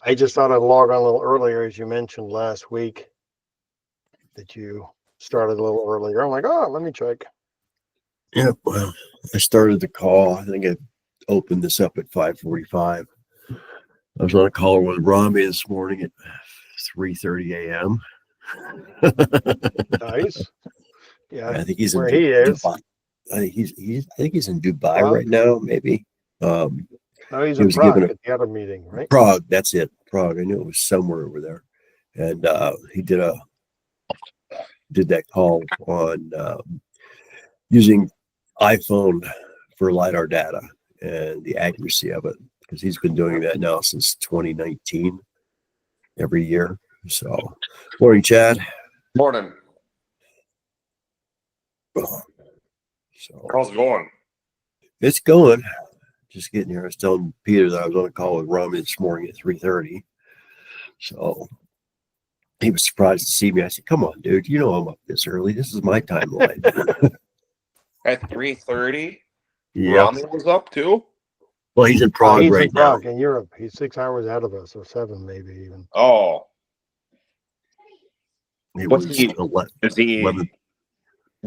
I just thought I'd log on a little earlier, as you mentioned last week that you started a little earlier. I'm like, oh, let me check. Yeah, well, I started the call. I think I opened this up at 5:45. I was on a call with Rami this morning at 3:30 a.m. Nice. Yeah, I think he's in where he is. Dubai. I think he's in Dubai Prague? right now, maybe. Um, No, he's he in was given Prague a at the other meeting, right? Prague. That's it, Prague. I knew it was somewhere over there, and he did that call on using iPhone for LiDAR data and the accuracy of it, because he's been doing that now since 2019 every year. So, morning, Chad. Morning. So, How's it going? it's going. Just getting here. I was telling Peter that I was on a call with Rami this morning at 3:30. So he was surprised to see me. I said, "Come on, dude. You know I'm up this early. This is my timeline." At 3:30, Yeah. Rami was up too? Well, he's in Prague He's right in Prague now. in Europe. He's 6 hours ahead of us, or 7 maybe even. Oh. It What's was he 11.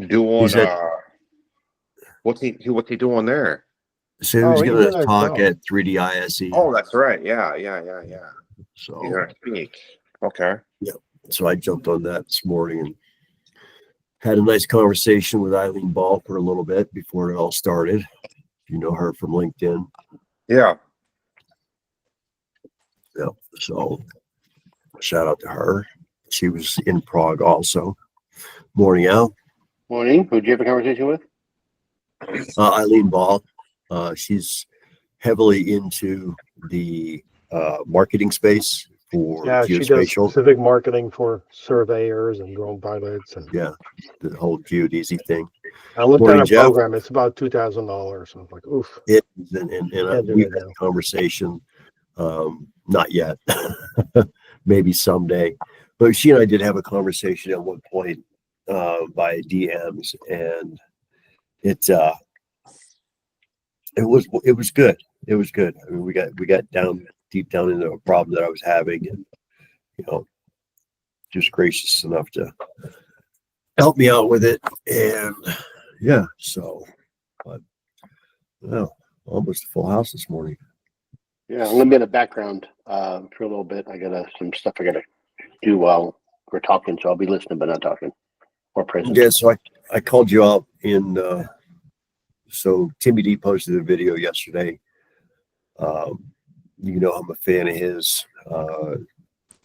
doing? He said, What's he doing there? so he was he's giving in a a talk show. at 3D ISE. Oh, that's right. Yeah. He's So gonna speak. Okay. so I jumped on that this morning and had a nice conversation with Eileen Ball for a little bit before it all started. You know her from LinkedIn. Yeah. Yeah. So shout out to her. She was in Prague also. Morning, Al. Morning. Who'd you have a conversation with? Eileen Ball. She's heavily into the marketing space for Yeah, she does geospatial. specific marketing for surveyors and drone pilots. And Yeah, the whole geodesy thing. I looked Morning, at a Jeff. program. It's about $2,000. So I'm like, oof. It is, and Can't do we've it had now. a conversation. Not yet. Maybe someday. But she and I did have a conversation at one point by DMs, and it was good. It was good. I mean, we got down deep down into a problem that I was having, and just gracious enough to help me out with it. And yeah, so but well, almost a full house this morning. Yeah, I'm gonna be in the background for a little bit. I got some stuff I gotta do while we're talking, so I'll be listening but not talking or present. Yeah, so I called you out in so Timmy D posted a video yesterday. I'm a fan of his.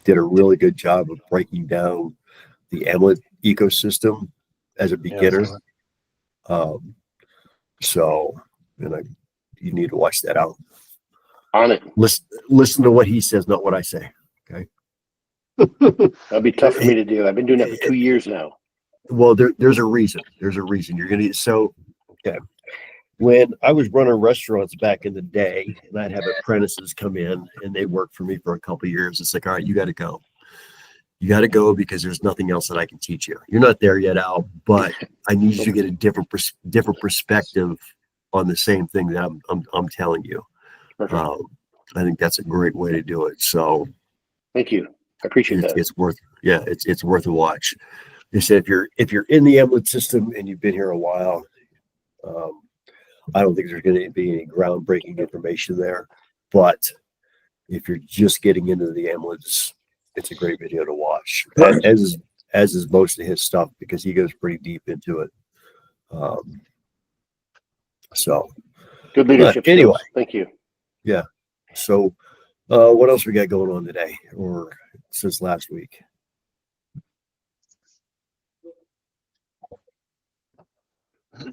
Did a really good job of breaking down the Amulet ecosystem as a beginner. You need to watch that out. On it. Listen to what he says, not what I say. Okay. That'll be tough for me to do. I've been doing that for 2 years now. Well, there's a reason. There's a reason. You're gonna okay. When I was running restaurants back in the day, and I'd have apprentices come in and they worked for me for a couple of years, it's like, all right, you got to go. You got to go because there's nothing else that I can teach you. You're not there yet, Al, but I need you to get a different perspective on the same thing that I'm telling you. I think that's a great way to do it. So, thank you. I appreciate that. It's worth a watch. They said if you're in the Amulet system and you've been here a while, I don't think there's going to be any groundbreaking information there. But if you're just getting into the Amulets, it's a great video to watch. As is most of his stuff, because he goes pretty deep into it. So good leadership. Anyway, skills. Thank you. Yeah. So what else we got going on today or since last week?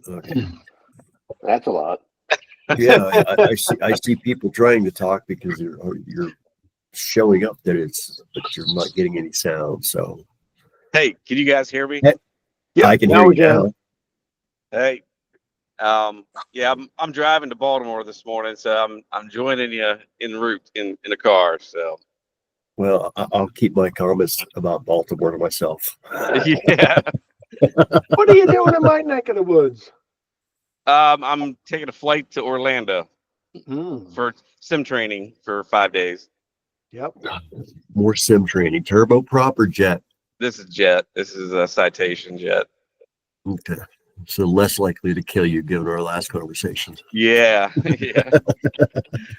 Okay. That's a lot. Yeah, I see people trying to talk because you're showing up but you're not getting any sound. So hey, can you guys hear me? Yeah, I can hear you now. Hey, yeah, I'm driving to Baltimore this morning, so I'm joining you en route in the car. So, well, I'll keep my comments about Baltimore to myself. yeah. What are you doing in my neck of the woods? I'm taking a flight to Orlando Mm. for sim training for 5 days. Yep. More sim training. Turboprop or jet? This is jet. This is a Citation jet. Okay. So less likely to kill you given our last conversation. Yeah, yeah.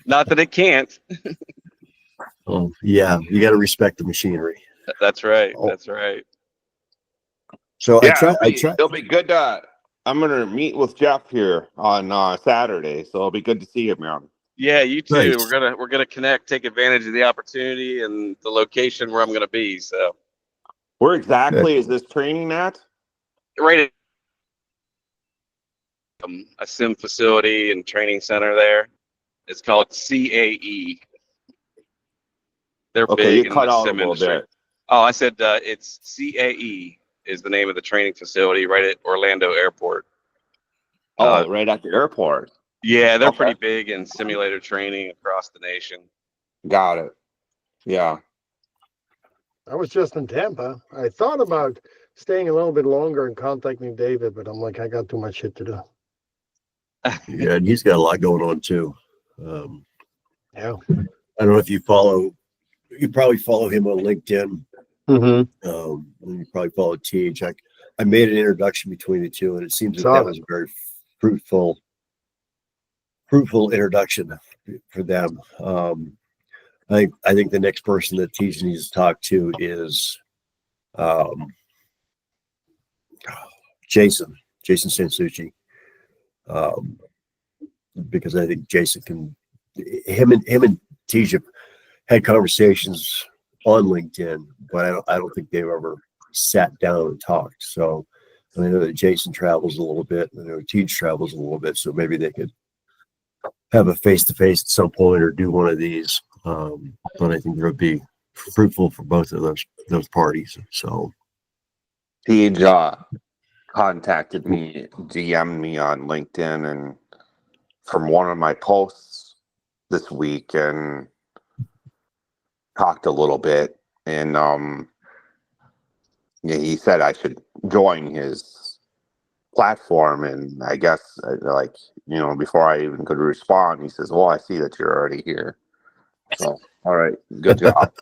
Not that it can't. Oh, yeah. You got to respect the machinery. That's right. Oh. That's right. So Yeah, I try. it'll be good. I'm gonna meet with Jeff here on Saturday, so it'll be good to see him, man. Yeah, you too. Nice. We're gonna connect, take advantage of the opportunity and the location where I'm gonna be. So Where exactly is this training at? right at a sim facility and training center there. It's called CAE. They're Okay, big you in cut the out a sim little industry. bit. Oh, I said it's CAE is the name of the training facility right at Orlando Airport. Oh, right at the airport. Yeah, they're Okay. pretty big in simulator training across the nation. Got it. Yeah. I was just in Tampa. I thought about staying a little bit longer and contacting David, but I'm like, I got too much shit to do. Yeah, and he's got a lot going on too. Yeah. I don't know if you probably follow him on LinkedIn. Mm-hmm. And you probably follow Teach. I made an introduction between the two, and it seems that Saw that it. was a very fruitful introduction for them. I think the next person that Teach needs to talk to is Jason Sansucci, because I think Jason can. Him and Teach have had conversations on LinkedIn, but I don't think they've ever sat down and talked. So I know that Jason travels a little bit. I know Teach travels a little bit, so maybe they could have a face-to-face at some point or do one of these. But I think it would be fruitful for both of those parties. So He contacted me, DM'd me on LinkedIn, and from one of my posts this week, and talked a little bit, and yeah, he said I should join his platform, and I guess like, before I even could respond, he says, "Well, I see that you're already here." So, all right, good job.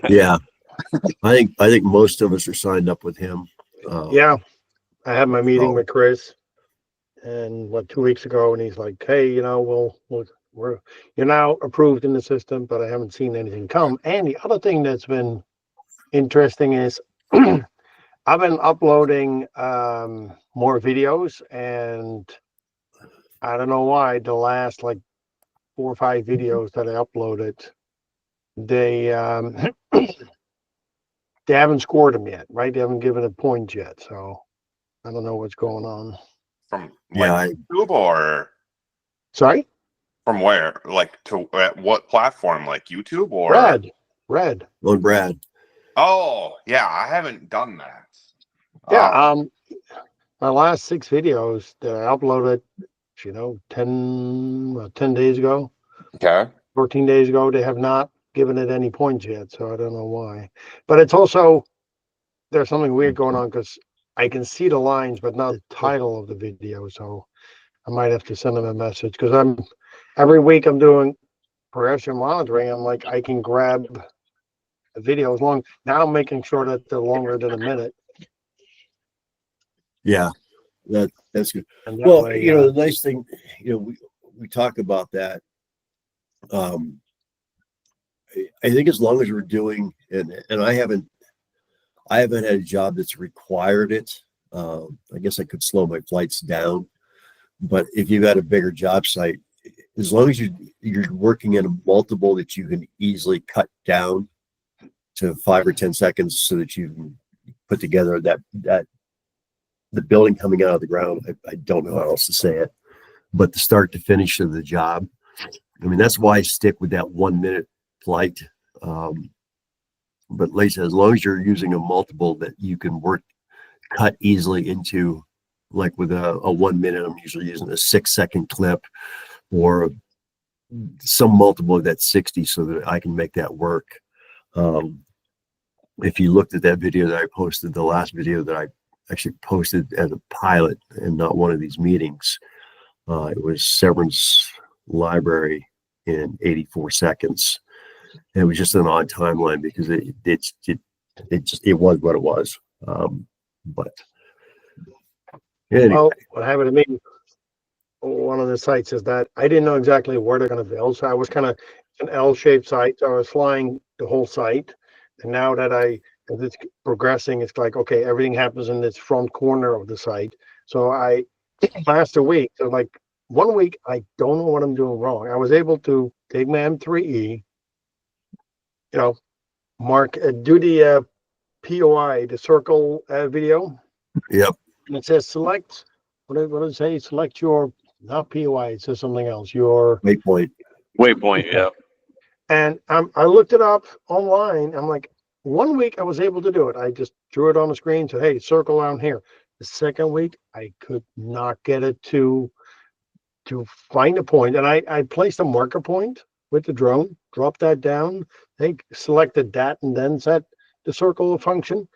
yeah, I think most of us are signed up with him. Yeah. I had my meeting Oh. with Chris and 2 weeks ago, and he's like, hey, you're now approved in the system, but I haven't seen anything come. And the other thing that's been interesting is I've been uploading more videos, and I don't know why the last 4 or 5 videos that I uploaded, they they haven't scored them yet, right? They haven't given it points yet, so I don't know what's going on. From Yeah, YouTube, or Sorry, from where? Like, to at what platform? Like YouTube or Red. on Brad. Oh, yeah, I haven't done that. Yeah, my last 6 videos that I uploaded, 10 days ago, Okay. 14 days ago, they have not given it any points yet, so I don't know why. But it's also, there's something weird going on because I can see the lines, but not the title of the video, so I might have to send them a message, because every week I'm doing progression monitoring. I'm like, I can grab a video as long. Now I'm making sure that they're longer than a minute. Yeah, that's good. And that Well, way, the nice thing, we talk about that. I think as long as we're doing, and I haven't had a job that's required it. I guess I could slow my flights down, but if you've got a bigger job site, as long as you're working in a multiple that you can easily cut down to 5 or 10 seconds, so that you can put together that the building coming out of the ground. I don't know how else to say it, but the start to finish of the job. I mean, that's why I stick with that 1 minute flight. But like I said, as long as you're using a multiple that you can cut easily into, like with a 1 minute, I'm usually using a 6-second clip or some multiple that's 60, so that I can make that work. If you looked at that video that I posted, the last video that I actually posted as a pilot and not one of these meetings, it was Severance Library in 84 seconds. And it was just an odd timeline because it was what it was. But anyway, Well, what happened to me, one of the sites is that I didn't know exactly where they're going to build. So I was kind of an L-shaped site. So I was flying the whole site. And now that as it's progressing, it's like, okay, everything happens in this front corner of the site. So last a week, so like 1 week, I don't know what I'm doing wrong. I was able to take my M3E, mark, do the POI, the circle video. yep. And it says select, what does it say? Select your, not POI, it says something else, your, Waypoint. Waypoint. Yeah. and I looked it up online. I'm like, 1 week I was able to do it. I just drew it on the screen, said, hey, circle down here. The second week, I could not get it to find a point. And I placed a marker point with the drone, dropped that down, they selected that and then set the circle function.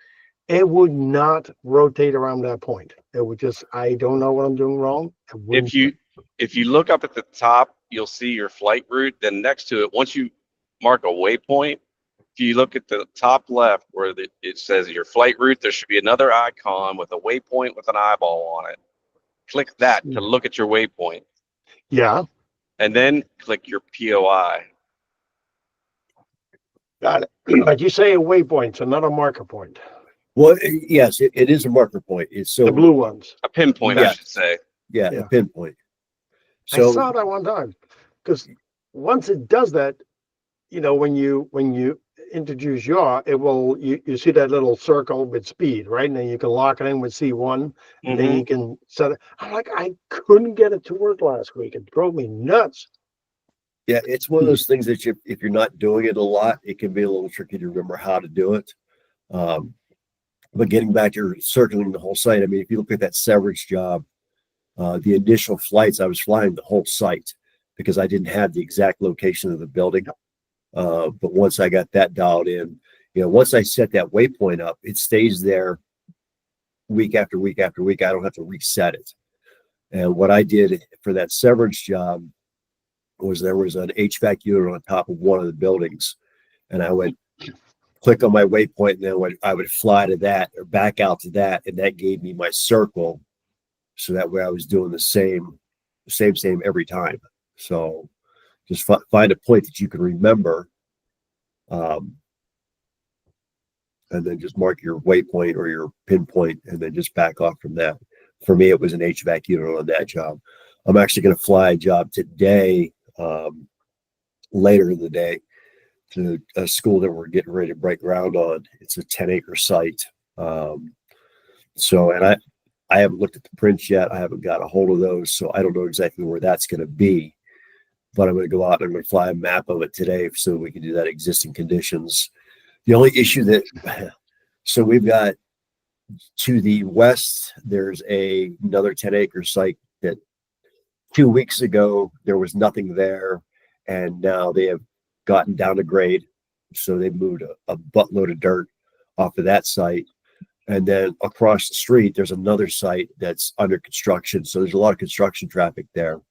It would not rotate around that point. It would just, I don't know what I'm doing wrong. If you look up at the top, you'll see your flight route. Then next to it, once you mark a waypoint, if you look at the top left where it says your flight route, there should be another icon with a waypoint with an eyeball on it. Click that to look at your waypoint, Yeah, and then click your POI. got it. But you say a waypoint, so not a marker point. Well, yes, it is a marker point. It's so The blue ones. A pinpoint, Yeah. I should say. yeah, Yeah. a pinpoint. I So saw that one time because once it does that, when you introduce yaw, it will you see that little circle with speed, right? And then you can lock it in with C1, and then you can set it. I'm like, I couldn't get it to work last week. It drove me nuts. yeah, it's one of those things that if you're not doing it a lot, it can be a little tricky to remember how to do it. But getting back to circling the whole site, I mean, if you look at that Severance job, the initial flights, I was flying the whole site because I didn't have the exact location of the building. But once I got that dialed in, once I set that waypoint up, it stays there week after week after week. I don't have to reset it. And what I did for that Severance job was there was an HVAC unit on top of one of the buildings, and I would click on my waypoint, and then I would fly to that or back out to that, and that gave me my circle. So that way I was doing the same every time. So just find a point that you can remember, and then just mark your waypoint or your pinpoint, and then just back off from that. For me, it was an HVAC unit on that job. I'm actually going to fly a job today, later in the day, to a school that we're getting ready to break ground on. It's a 10-acre site. So, and I haven't looked at the prints yet. I haven't got a hold of those, so I don't know exactly where that's going to be. But I'm going to go out and I'm going to fly a map of it today so we can do that existing conditions. The only issue so we've got to the west, there's another 10-acre site that 2 weeks ago, there was nothing there. And now they have gotten down to grade. So they moved a buttload of dirt off of that site. And then across the street, there's another site that's under construction. So there's a lot of construction traffic there.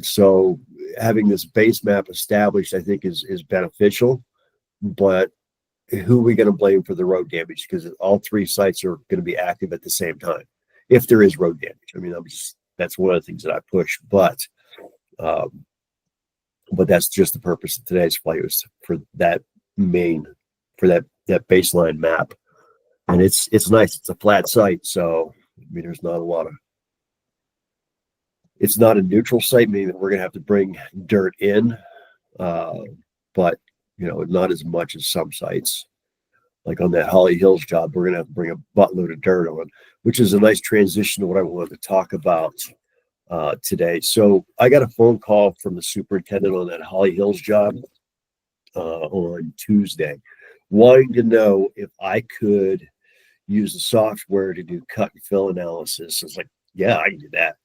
So having this base map established, I think is beneficial, but who are we going to blame for the road damage? Because all three sites are going to be active at the same time. If there is road damage, I mean, that's one of the things that I push, but that's just the purpose of today's flight, was for that baseline map. And it's nice. It's a flat site. So, I mean, there's not a lot of, it's not a neutral site, meaning that we're going to have to bring dirt in, but not as much as some sites. Like on that Holly Hills job, we're going to have to bring a buttload of dirt on, which is a nice transition to what I wanted to talk about today. So I got a phone call from the superintendent on that Holly Hills job on Tuesday, wanting to know if I could use the software to do cut and fill analysis. I was like, yeah, I can do that.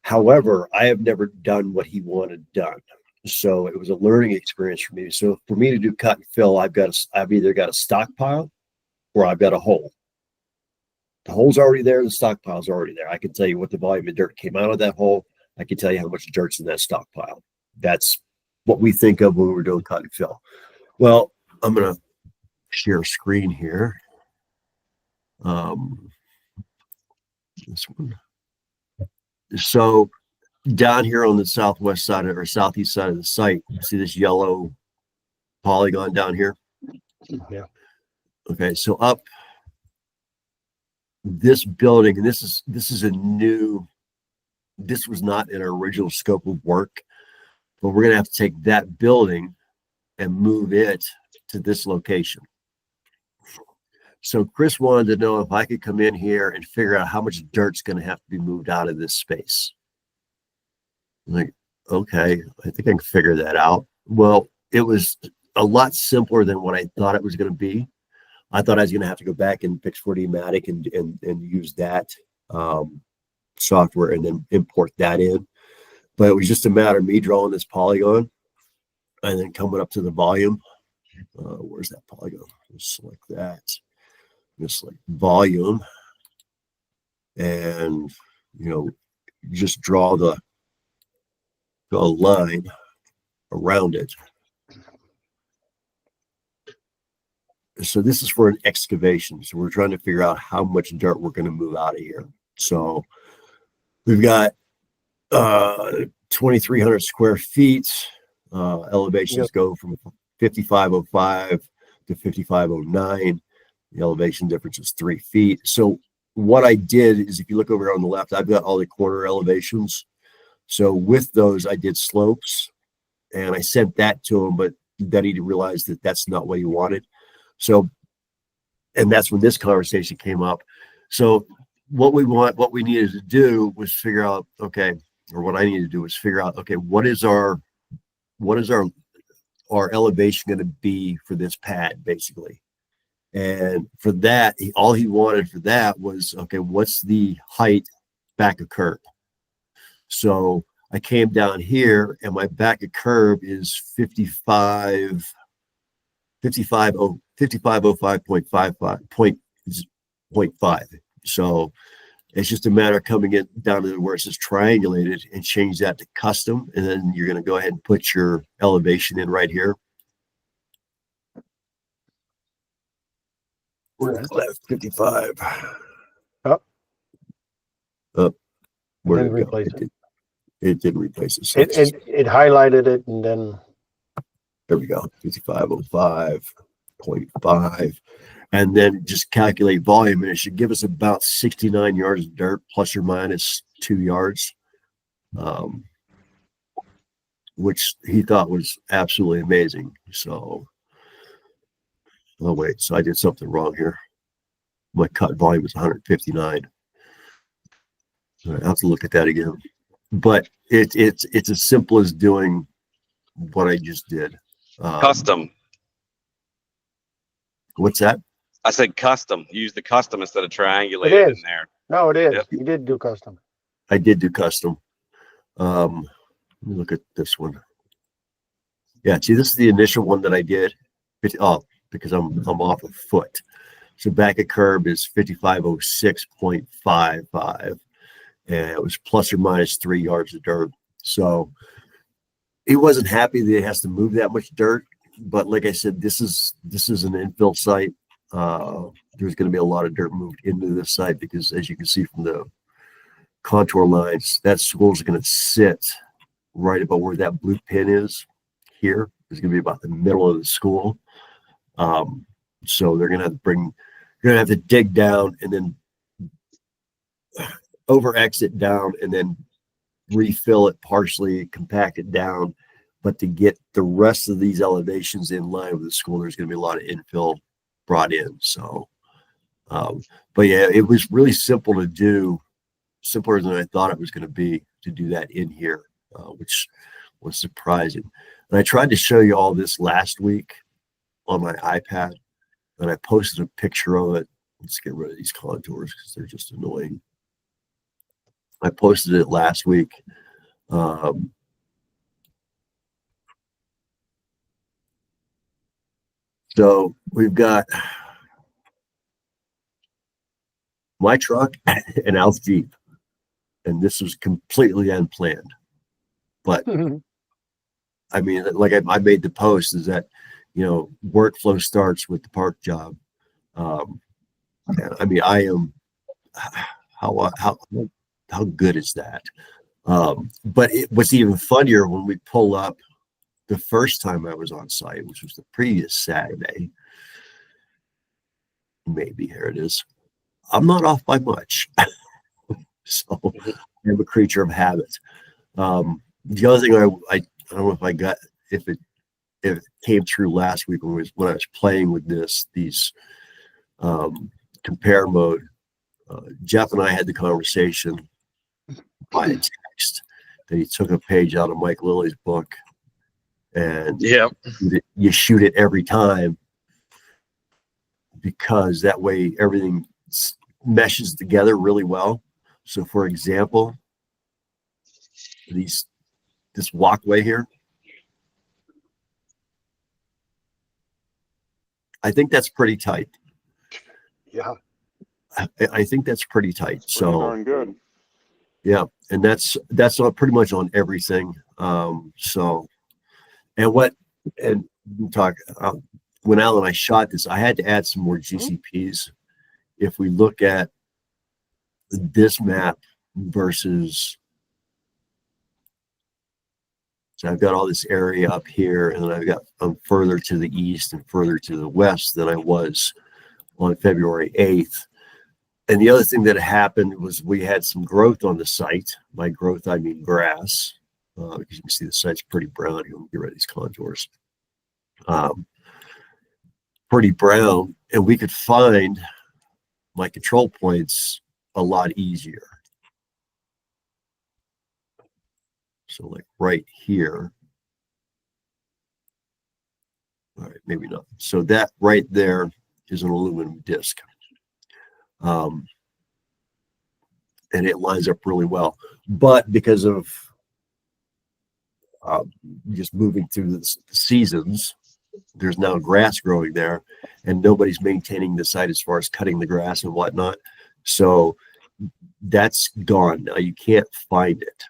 However, I have never done what he wanted done. So it was a learning experience for me. So for me to do cut and fill, I've either got a stockpile or I've got a hole. The hole's already there. The stockpile's already there. I can tell you what the volume of dirt came out of that hole. I can tell you how much dirt's in that stockpile. That's what we think of when we're doing cut and fill. Well, I'm going to share screen here. This one. So down here on the southwest side or southeast side of the site, see this yellow polygon down here? Yeah. Okay, so up this building, and this is a new, this was not in our original scope of work, but we're gonna have to take that building and move it to this location. So Chris wanted to know if I could come in here and figure out how much dirt's gonna have to be moved out of this space. I'm like, okay, I think I can figure that out. Well, it was a lot simpler than what I thought it was gonna be. I thought I was going to have to go back and fix 4D-Matic and use that software and then import that in. But it was just a matter of me drawing this polygon and then coming up to the volume. Where's that polygon? Just select that. Just select volume. And, just draw the line around it. So this is for an excavation. So we're trying to figure out how much dirt we're going to move out of here. So we've got 2,300 square feet. Elevations go from 5505 to 5509. The elevation difference is 3 feet. So what I did is, if you look over here on the left, I've got all the corner elevations. So with those, I did slopes, and I sent that to him, but then he realized that that's not what he wanted. So, and that's when this conversation came up. So what we needed to do was figure out, okay, or what I needed to do was figure out, okay, what is our elevation going to be for this pad, basically? And for that, all he wanted for that was, okay, what's the height back of curb? So I came down here, and my back of curb is 5505.5. So it's just a matter of coming in down to where it says triangulated and change that to custom. And then you're going to go ahead and put your elevation in right here. Where left 55. Oh. Where Didn't did it replace go? it. It didn't replace it. So It highlighted it, and then there we go. 5505.5. And then just calculate volume, and it should give us about 69 yards of dirt, plus or minus 2 yards, which he thought was absolutely amazing. So, oh wait, so I did something wrong here. My cut volume is 159. I have to look at that again. But it's as simple as doing what I just did. Custom. What's that? I said custom. Use the custom instead of It triangulated is. in there. No, it is. Yep. You did do custom. I did do custom. Let me look at this one. Yeah, see, this is the initial one that I did. Because I'm off a foot. So back at curb is 5506.55. And it was plus or minus 3 yards of dirt. So he wasn't happy that he has to move that much dirt. But like I said, this is an infill site. There's going to be a lot of dirt moved into this site because, as you can see from the contour lines, that school is going to sit right about where that blue pin is here. It's going to be about the middle of the school. So they're going to have to dig down and then over exit down and then refill it partially, compact it down. But to get the rest of these elevations in line with the school, there's going to be a lot of infill brought in. So, but yeah, it was really simple to do, simpler than I thought it was going to be to do that in here, which was surprising. And I tried to show you all this last week on my iPad, and I posted a picture of it. Let's get rid of these contours because they're just annoying. I posted it last week. So we've got my truck and Al's Jeep, and this was completely unplanned. But I mean, like I made the post is that, workflow starts with the park job. I mean, I am, how good is that? But what's even funnier when we pull up the first time I was on site, which was the previous Saturday, maybe here it is. I'm not off by much. So I'm a creature of habit. The other thing I don't know if it came through last week when I was playing with these compare mode. Jeff and I had the conversation by text that he took a page out of Mike Lilly's book, and you shoot it every time because that way everything meshes together really well. So, for example, this walkway here, I think that's pretty tight. Yeah. I think that's pretty tight. Pretty So darn good. yeah, and that's on pretty much on everything. So, and we talk when Al and I shot this, I had to add some more GCPs. If we look at this map versus, so I've got all this area up here, and then I'm further to the east and further to the west than I was on February 8th. And the other thing that happened was we had some growth on the site. By growth, I mean grass. Because you can see the site's pretty brown here. Let me get rid of these contours. Pretty brown. And we could find my control points a lot easier. So like right here. All right, maybe not. So that right there is an aluminum disc. And it lines up really well. But because of just moving through the seasons, there's now grass growing there, and nobody's maintaining the site as far as cutting the grass and whatnot. So that's gone now. You can't find it.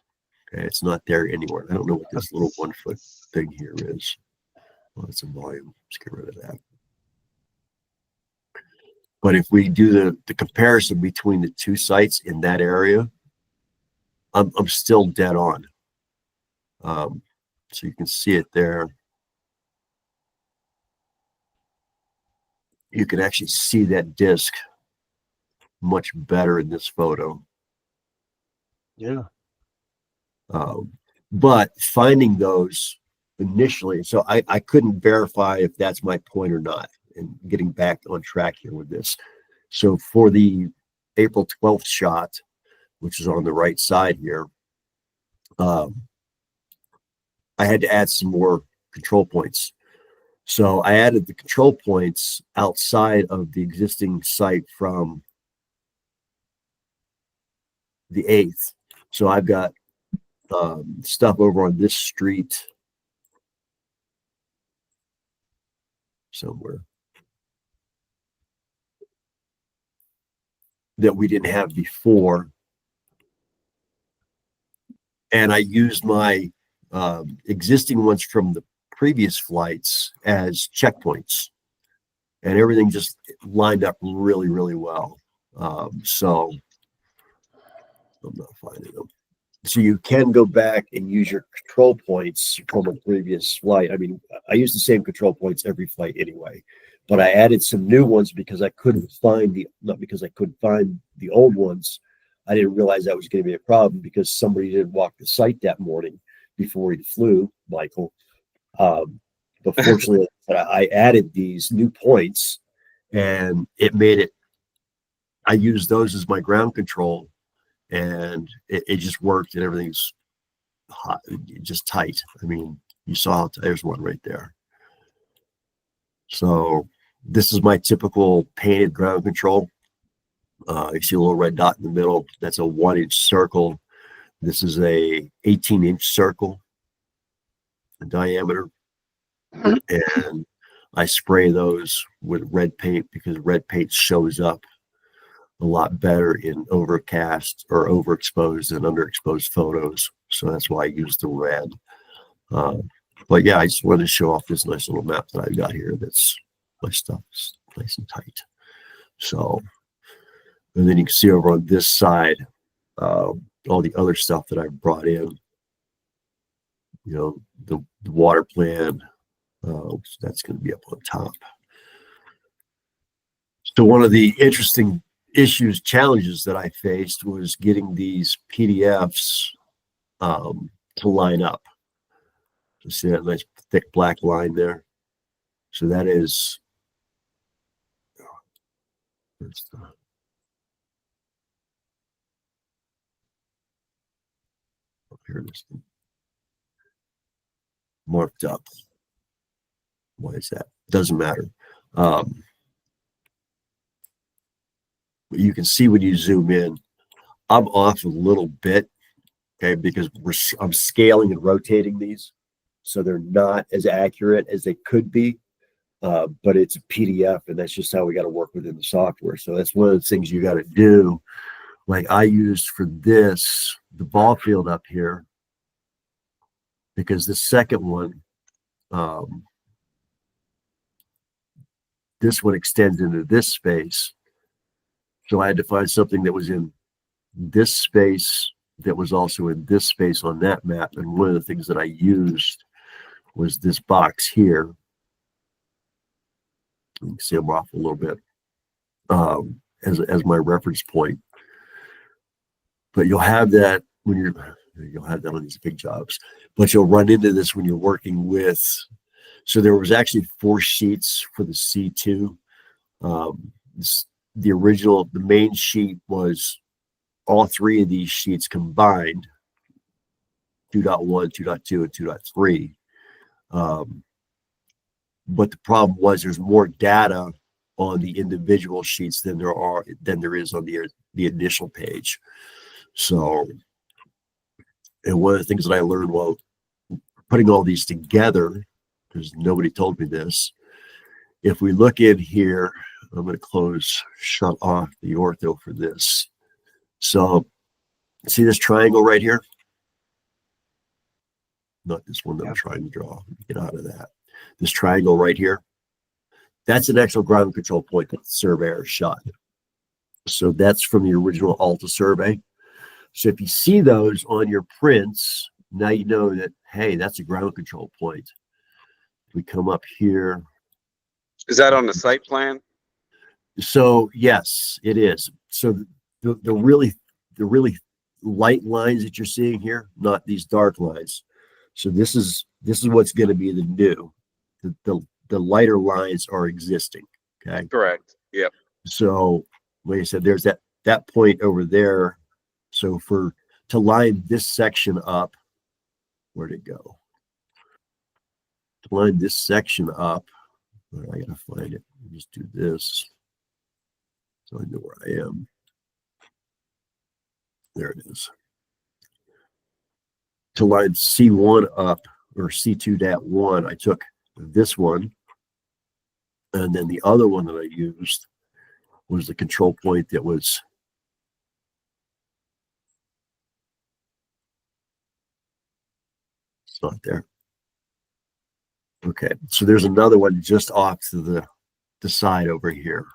Okay, it's not there anywhere. I don't know what this little 1 foot thing here is. Well, it's a volume. Let's get rid of that. But if we do the comparison between the two sites in that area, I'm still dead on. So you can see it there. You can actually see that disc much better in this photo. Yeah. But finding those initially, so I couldn't verify if that's my point or not. And getting back on track here with this. So for the April 12th shot, which is on the right side here, I had to add some more control points. So I added the control points outside of the existing site from the 8th. So I've got stuff over on this street somewhere that we didn't have before. And I used my existing ones from the previous flights as checkpoints, and everything just lined up really, really well. So I'm not finding them. So you can go back and use your control points from a previous flight. I mean, I use the same control points every flight anyway, but I added some new ones because I couldn't find not because I couldn't find the old ones. I didn't realize that was going to be a problem because somebody didn't walk the site that morning before he flew, Michael. But fortunately, I added these new points, and it made it. I used those as my ground control, and it just worked, and everything's hot, just tight. I mean, you saw there's one right there. So this is my typical painted ground control. You see a little red dot in the middle. That's a 1-inch circle. This is a 18-inch circle in diameter. And I spray those with red paint because red paint shows up a lot better in overcast or overexposed and underexposed photos. So that's why I use the red. But yeah, I just wanted to show off this nice little map that I've got here. That's my stuff is nice and tight. So, and then you can see over on this side, all the other stuff that I brought in. You know, the water plan, that's going to be up on top. So one of the interesting challenges that I faced was getting these PDFs to line up. So see that nice thick black line there? So that is, here it is, marked up. Why is that? Doesn't matter. But you can see when you zoom in, I'm off a little bit, okay, because I'm scaling and rotating these, so they're not as accurate as they could be. But it's a PDF, and that's just how we got to work within the software. So that's one of the things you got to do. Like I used for this, the ball field up here, because the second one, this one extends into this space. So I had to find something that was in this space that was also in this space on that map. And one of the things that I used was this box here. You can see I'm off a little bit as my reference point. But you'll have that when you'll have that on these big jobs. But you'll run into this when you're working with. So there was actually 4 sheets for the C2. The main sheet was all 3 of these sheets combined, 2.1, 2.2, and 2.3. But the problem was there's more data on the individual sheets than there is on the initial page. So, and one of the things that I learned while putting all these together, because nobody told me this, if we look in here, I'm going to shut off the ortho for this. So, see this triangle right here? Not this one that I'm trying to draw. Get out of that. This triangle right here, that's an actual ground control point that the surveyor shot. So that's from the original Alta survey. So if you see those on your prints, now you know that, hey, that's a ground control point. We come up here. Is that on the site plan? So yes, it is. So the really light lines that you're seeing here, not these dark lines. So this is what's going to be the new. The lighter lines are existing. Okay. Correct. Yep. So like I said, there's that point over there. So to line this section up, where'd it go? To line this section up, I gotta find it. Just do this. So I know where I am. There it is. To line C1 up, or C2.1, I took this one, and then the other one that I used was the control point that was it's not there. Okay, so there's another one just off to the side over here.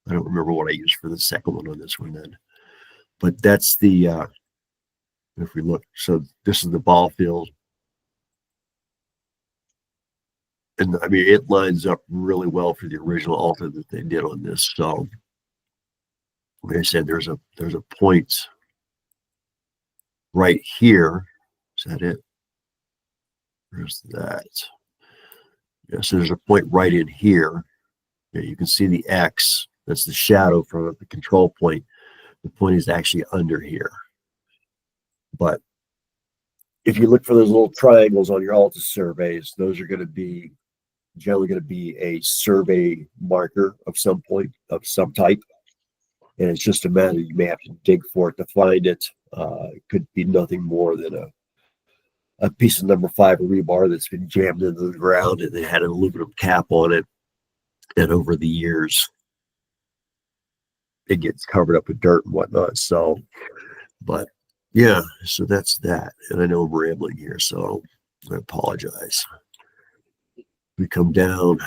I don't remember what I used for the second one on this one then, but that's the if we look, so this is the ball field. And I mean, it lines up really well for the original Alta that they did on this. So, like I said, there's a point right here. Is that it? Where's that? Yeah, so there's a point right in here. Yeah, you can see the X. That's the shadow from the control point. The point is actually under here. But if you look for those little triangles on your Alta surveys, those are going to be generally going to be a survey marker of some point, of some type. And it's just a matter, you may have to dig for it to find it. It could be nothing more than a piece of number 5 rebar that's been jammed into the ground and they had an aluminum cap on it. And over the years, it gets covered up with dirt and whatnot. So, but yeah, so that's that. And I know I'm rambling here. So I apologize. We come down